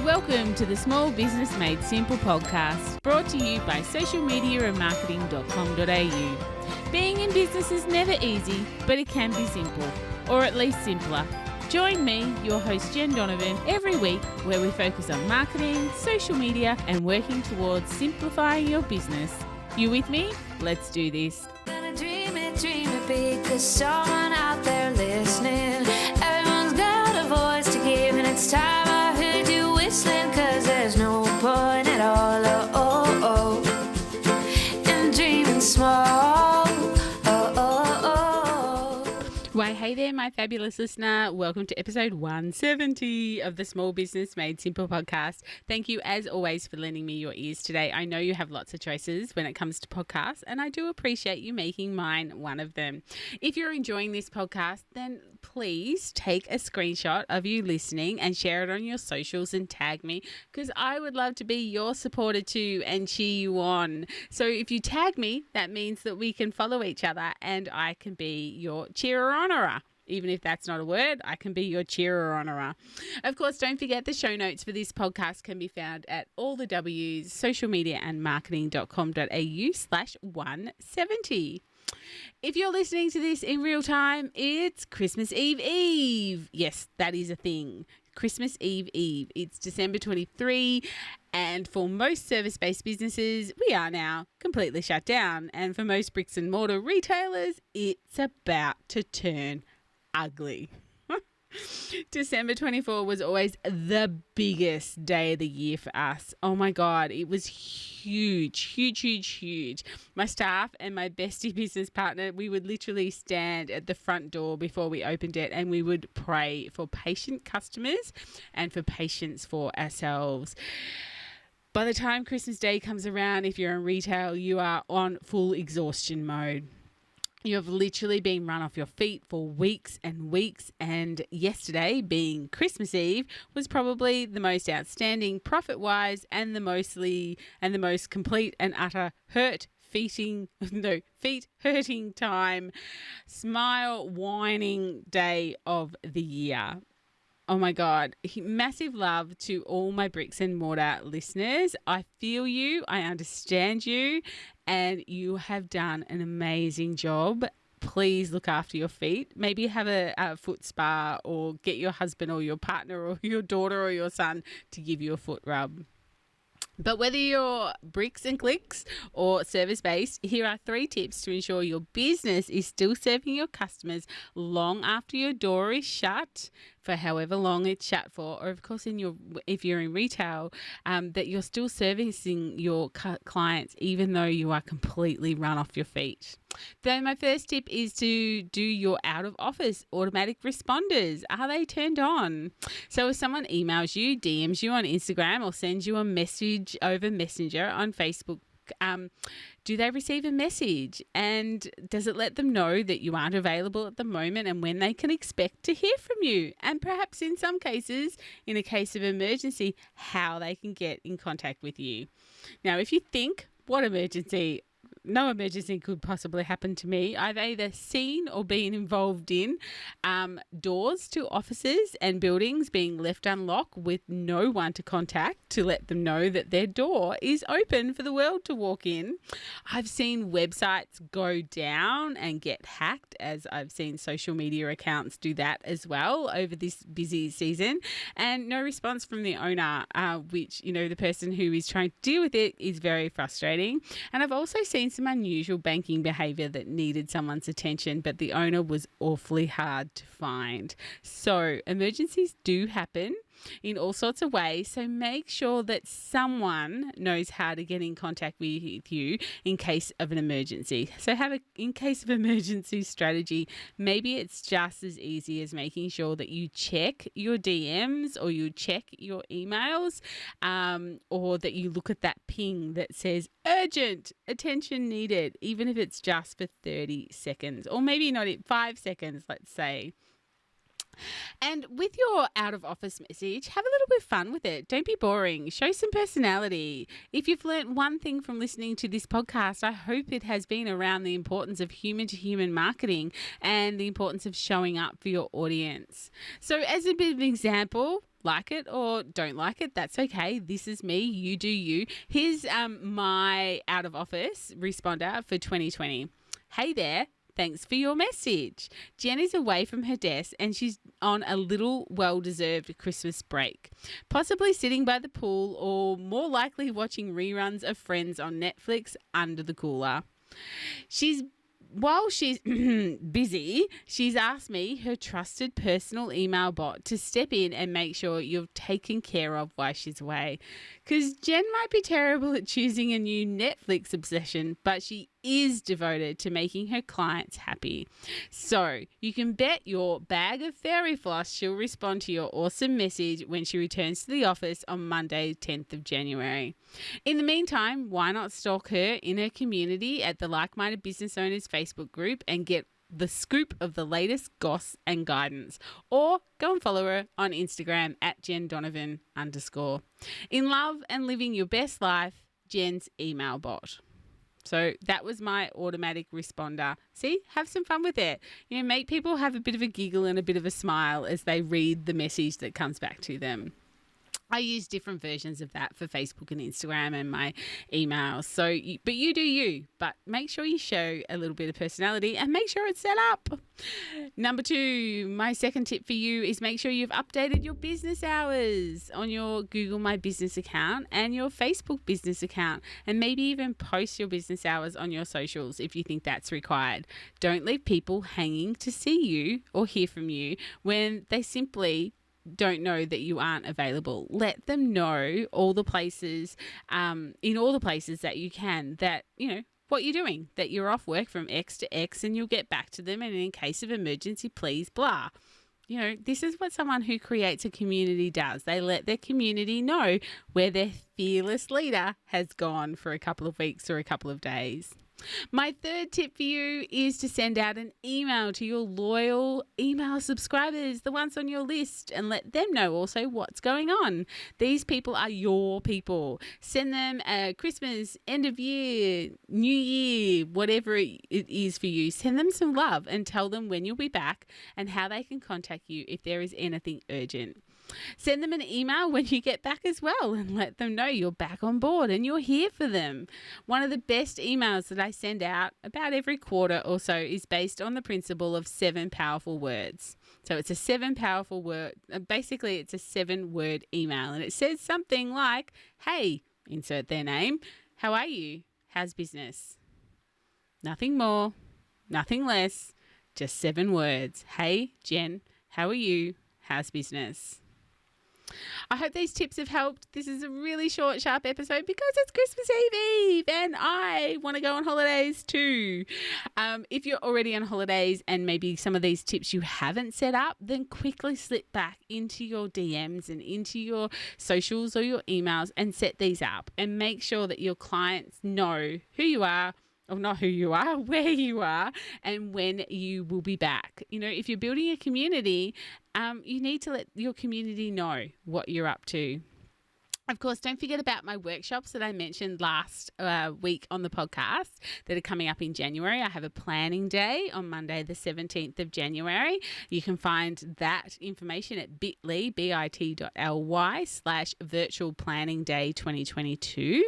Welcome to the Small Business Made Simple podcast, brought to you by socialmediaandmarketing.com.au. Being in business is never easy, but it can be simple, or at least simpler. Join me, your host Jen Donovan, every week where we focus on marketing, social media, and working towards simplifying your business. You with me? Let's do this. Gonna dream it big, 'cause someone out there listening. Everyone's got a voice to give, and it's time I heard you whistling, 'cause there's no point at all, in dreaming small. Why, hey there, my fabulous listener. Welcome to episode 170 of the Small Business Made Simple podcast. Thank you, as always, for lending me your ears today. I know you have lots of choices when it comes to podcasts, and I do appreciate you making mine one of them. If you're enjoying this podcast, then please take a screenshot of you listening and share it on your socials and tag me, because I would love to be your supporter too and cheer you on. So if you tag me, that means that we can follow each other and I can be your cheerer-honourer. Even if that's not a word, I can be your cheerer-honourer. Of course, don't forget the show notes for this podcast can be found at all the W's, socialmediaandmarketing.com.au/170. If you're listening to this in real time, it's Christmas Eve. Yes, that is a thing. Christmas Eve. It's December 23, and for most service-based businesses, we are now completely shut down. And for most bricks and mortar retailers, it's about to turn ugly. December 24 was always the biggest day of the year for us. Oh my God, it was huge. My staff and my bestie business partner, we would literally stand at the front door before we opened it, and we would pray for patient customers and for patience for ourselves. By the time Christmas Day comes around, if you're in retail, you are on full exhaustion mode. You have literally been run off your feet for weeks and weeks, and yesterday, being Christmas Eve, was probably the most outstanding profit-wise and the most complete and utter feet-hurting time, smile-whining day of the year. Oh my God, massive love to all my bricks and mortar listeners. I feel you, I understand you, and you have done an amazing job. Please look after your feet. Maybe have a foot spa, or get your husband or your partner or your daughter or your son to give you a foot rub. But whether you're bricks and clicks or service-based, here are 3 tips to ensure your business is still serving your customers long after your door is shut, for however long it's shut for, or of course if you're in retail, that you're still servicing your clients even though you are completely run off your feet. Then my first tip is to do your out-of-office automatic responders. Are they turned on? So if someone emails you, DMs you on Instagram, or sends you a message over Messenger on Facebook, do they receive a message? And does it let them know that you aren't available at the moment and when they can expect to hear from you? And perhaps in some cases, in a case of emergency, how they can get in contact with you. Now, if you think, what emergency? No emergency could possibly happen to me. I've either seen or been involved in doors to offices and buildings being left unlocked with no one to contact to let them know that their door is open for the world to walk in. I've seen websites go down and get hacked, as I've seen social media accounts do that as well over this busy season, and no response from the owner, which, the person who is trying to deal with it is very frustrating. And I've also seen some unusual banking behaviour that needed someone's attention, but the owner was awfully hard to find. So emergencies do happen in all sorts of ways, so make sure that someone knows how to get in contact with you in case of an emergency. So have a in case of emergency strategy. Maybe it's just as easy as making sure that you check your DMs or you check your emails, or that you look at that ping that says urgent, attention needed, even if it's just for 30 seconds, or maybe not 5 seconds, let's say. And with your out of office message, have a little bit of fun with it. Don't be boring. Show some personality. If you've learnt one thing from listening to this podcast, I hope it has been around the importance of human to human marketing and the importance of showing up for your audience. So as a bit of an example, like it or don't like it. That's okay. This is me. You do you. Here's my out of office responder for 2020. Hey there. Thanks for your message. Jen is away from her desk and she's on a little well-deserved Christmas break, possibly sitting by the pool or more likely watching reruns of Friends on Netflix under the cooler. While she's busy, she's asked me, her trusted personal email bot, to step in and make sure you're taken care of while she's away. Because Jen might be terrible at choosing a new Netflix obsession, but she is devoted to making her clients happy. So you can bet your bag of fairy floss she'll respond to your awesome message when she returns to the office on Monday, 10th of January. In the meantime, why not stalk her in her community at the Like-Minded Business Owners Facebook group and get the scoop of the latest goss and guidance, or go and follow her on Instagram at JenDonovan_. In love and living your best life, Jen's email bot. So that was my automatic responder. See, have some fun with it. Make people have a bit of a giggle and a bit of a smile as they read the message that comes back to them. I use different versions of that for Facebook and Instagram and my emails. But you do you. But make sure you show a little bit of personality and make sure it's set up. Number 2, my second tip for you is make sure you've updated your business hours on your Google My Business account and your Facebook business account, and maybe even post your business hours on your socials if you think that's required. Don't leave people hanging to see you or hear from you when they simply don't know that you aren't available. Let them know all the places, in all the places that you can, that, what you're doing, that you're off work from X to X and you'll get back to them. And in case of emergency, please, blah. This is what someone who creates a community does. They let their community know where their fearless leader has gone for a couple of weeks or a couple of days. My third tip for you is to send out an email to your loyal email subscribers, the ones on your list, and let them know also what's going on. These people are your people. Send them a Christmas, end of year, New Year, whatever it is for you. Send them some love and tell them when you'll be back and how they can contact you if there is anything urgent. Send them an email when you get back as well and let them know you're back on board and you're here for them. One of the best emails that I send out about every quarter or so is based on the principle of 7 powerful words. So it's a 7 powerful word. Basically, it's a 7-word email, and it says something like, hey, insert their name. How are you? How's business? Nothing more, nothing less, just 7 words. Hey, Jen, how are you? How's business? I hope these tips have helped. This is a really short, sharp episode because it's Christmas Eve and I want to go on holidays too. If you're already on holidays and maybe some of these tips you haven't set up, then quickly slip back into your DMs and into your socials or your emails and set these up and make sure that your clients know who you are, or not who you are, where you are, and when you will be back. If you're building a community, you need to let your community know what you're up to. Of course, don't forget about my workshops that I mentioned last week on the podcast that are coming up in January. I have a planning day on Monday, the 17th of January. You can find that information at bit.ly/virtual planning day 2022.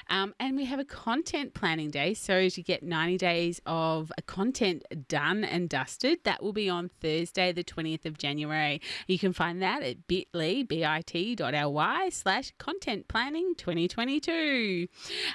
And we have a content planning day. So to get 90 days of content done and dusted, that will be on Thursday, the 20th of January. You can find that at bit.ly/content planning 2022.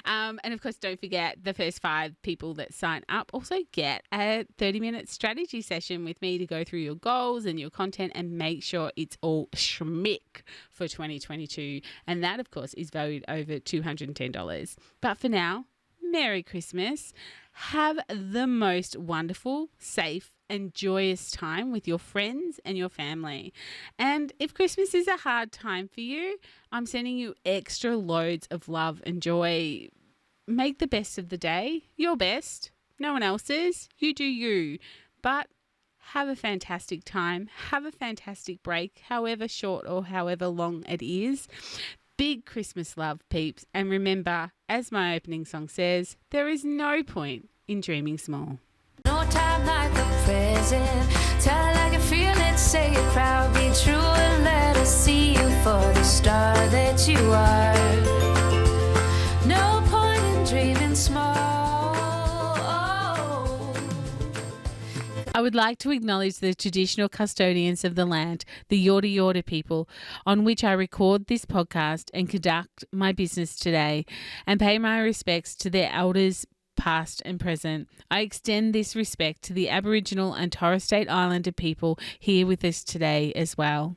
And of course, don't forget the first 5 people that sign up also get a 30-minute strategy session with me to go through your goals and your content and make sure it's all schmick for 2022. And that, of course, is valued over $210. But for now, Merry Christmas. Have the most wonderful, safe, and joyous time with your friends and your family. And if Christmas is a hard time for you, I'm sending you extra loads of love and joy. Make the best of the day, your best, no one else's, you do you. But have a fantastic time, have a fantastic break, however short or however long it is. Big Christmas love, peeps. And remember, as my opening song says, there is no point in dreaming small. No time like the present. Tell like I feel it. Let's say it proudly true and let us see you for the star that you are. No point in dreaming small. I would like to acknowledge the traditional custodians of the land, the Yorta Yorta people, on which I record this podcast and conduct my business today, and pay my respects to their elders, past and present. I extend this respect to the Aboriginal and Torres Strait Islander people here with us today as well.